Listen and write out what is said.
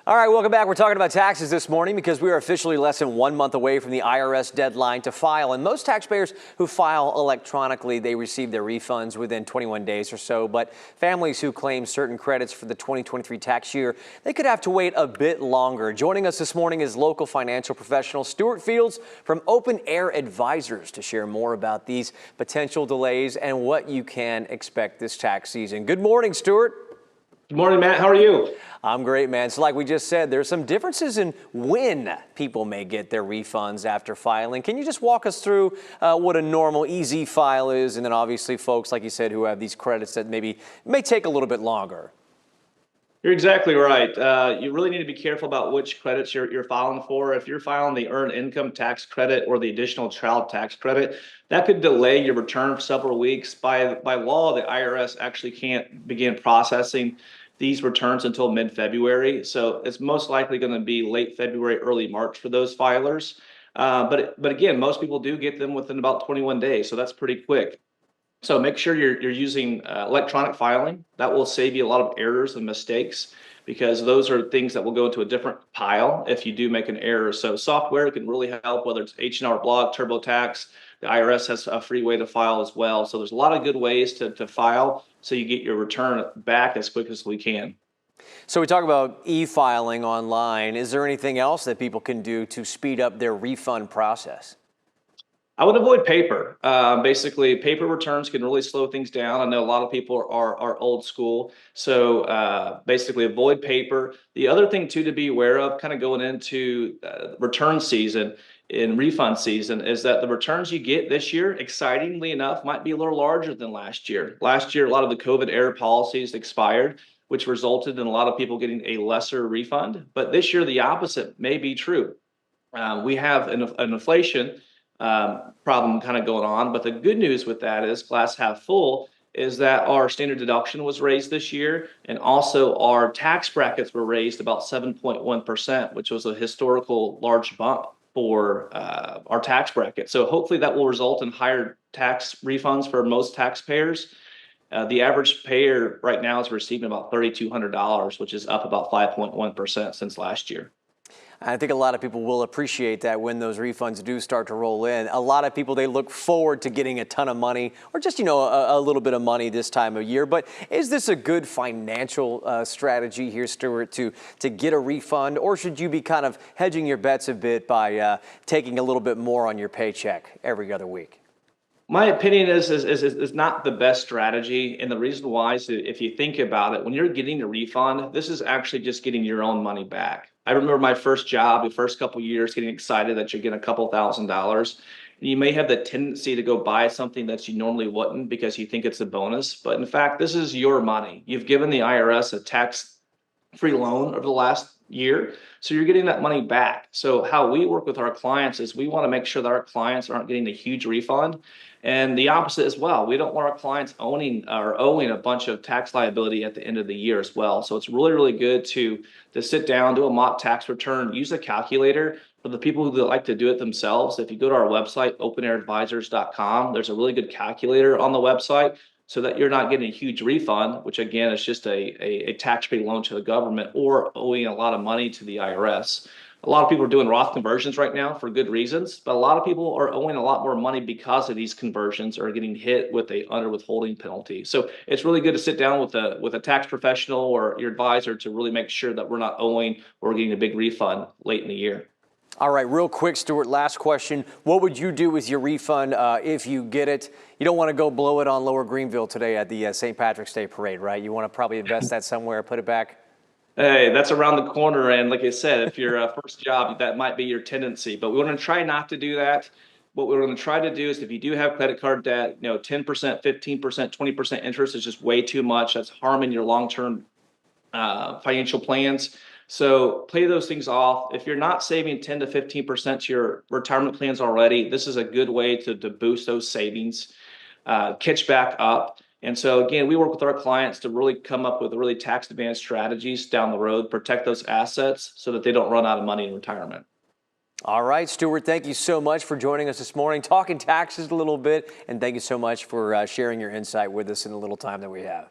All right, welcome back. We're talking about taxes this morning because we are officially less than 1 month away from the IRS deadline to file. And most taxpayers who file electronically, they receive their refunds within 21 days or so. But families who claim certain credits for the 2023 tax year, they could have to wait a bit longer. Joining us this morning is local financial professional Stewart Fields from Open Air Advisors to share more about these potential delays and what you can expect this tax season. Good morning, Stewart. Good morning, Matt. How are you? I'm great, man. So like we just said, there's some differences in when people may get their refunds after filing. Can you just walk us through what a normal easy file is? And then obviously folks, like you said, who have these credits that maybe may take a little bit longer. You're exactly right. You really need to be careful about which credits you're filing for. If you're filing the earned income tax credit or the additional child tax credit, that could delay your return for several weeks. By law, the IRS actually can't begin processing these returns until mid-February. So it's most likely going to be late February, early March for those filers. But again, most people do get them within about 21 days. So that's pretty quick. So make sure you're using electronic filing. That will save you a lot of errors and mistakes because those are things that will go into a different pile if you do make an error. So software can really help, whether it's H&R Block, TurboTax. The IRS has a free way to file as well. So there's a lot of good ways to file so you get your return back as quick as we can. So we talk about e-filing online. Is there anything else that people can do to speed up their refund process? I would avoid paper. Basically, paper returns can really slow things down. I know a lot of people are old school. So basically avoid paper. The other thing too to be aware of kind of going into return season in refund season is that the returns you get this year, excitingly enough, might be a little larger than last year. Last year, a lot of the COVID era policies expired, which resulted in a lot of people getting a lesser refund. But this year, the opposite may be true. We have an inflation problem kind of going on. But the good news with that is glass half full is that our standard deduction was raised this year. And also our tax brackets were raised about 7.1%, which was a historical large bump for our tax bracket. So hopefully that will result in higher tax refunds for most taxpayers. The average payer right now is receiving about $3,200, which is up about 5.1% since last year. I think a lot of people will appreciate that when those refunds do start to roll in. A lot of people, they look forward to getting a ton of money or just, a little bit of money this time of year. But is this a good financial strategy here, Stewart, to get a refund? Or should you be kind of hedging your bets a bit by taking a little bit more on your paycheck every other week? My opinion is not the best strategy. And the reason why is that if you think about it, when you're getting a refund, this is actually just getting your own money back. I remember my first job, the first couple of years, getting excited that you're getting a couple $1,000s. You may have the tendency to go buy something that you normally wouldn't because you think it's a bonus. But in fact, this is your money. You've given the IRS a tax-free loan over the last year. So you're getting that money back. So how we work with our clients is we want to make sure that our clients aren't getting a huge refund. And the opposite as well. We don't want our clients owing a bunch of tax liability at the end of the year as well. So it's really, really good to sit down, do a mock tax return, use a calculator. For the people who like to do it themselves, if you go to our website, openairadvisors.com, there's a really good calculator on the website so that you're not getting a huge refund, which again is just a tax-free loan to the government or owing a lot of money to the IRS. A lot of people are doing Roth conversions right now for good reasons, but a lot of people are owing a lot more money because of these conversions or getting hit with a under withholding penalty. So it's really good to sit down with a tax professional or your advisor to really make sure that we're not owing or getting a big refund late in the year. All right, real quick, Stewart, last question. What would you do with your refund if you get it? You don't want to go blow it on Lower Greenville today at the St. Patrick's Day Parade, right? You want to probably invest that somewhere, put it back? Hey, that's around the corner. And like I said, if you're a first job, that might be your tendency. But we want to try not to do that. What we're going to try to do is if you do have credit card debt, 10%, 15%, 20% interest is just way too much. That's harming your long-term financial plans. So play those things off. If you're not saving 10 to 15% to your retirement plans already, this is a good way to boost those savings, catch back up. And so again, we work with our clients to really come up with really tax advantage strategies down the road, protect those assets so that they don't run out of money in retirement. All right, Stewart, thank you so much for joining us this morning, talking taxes a little bit, and thank you so much for sharing your insight with us in the little time that we have.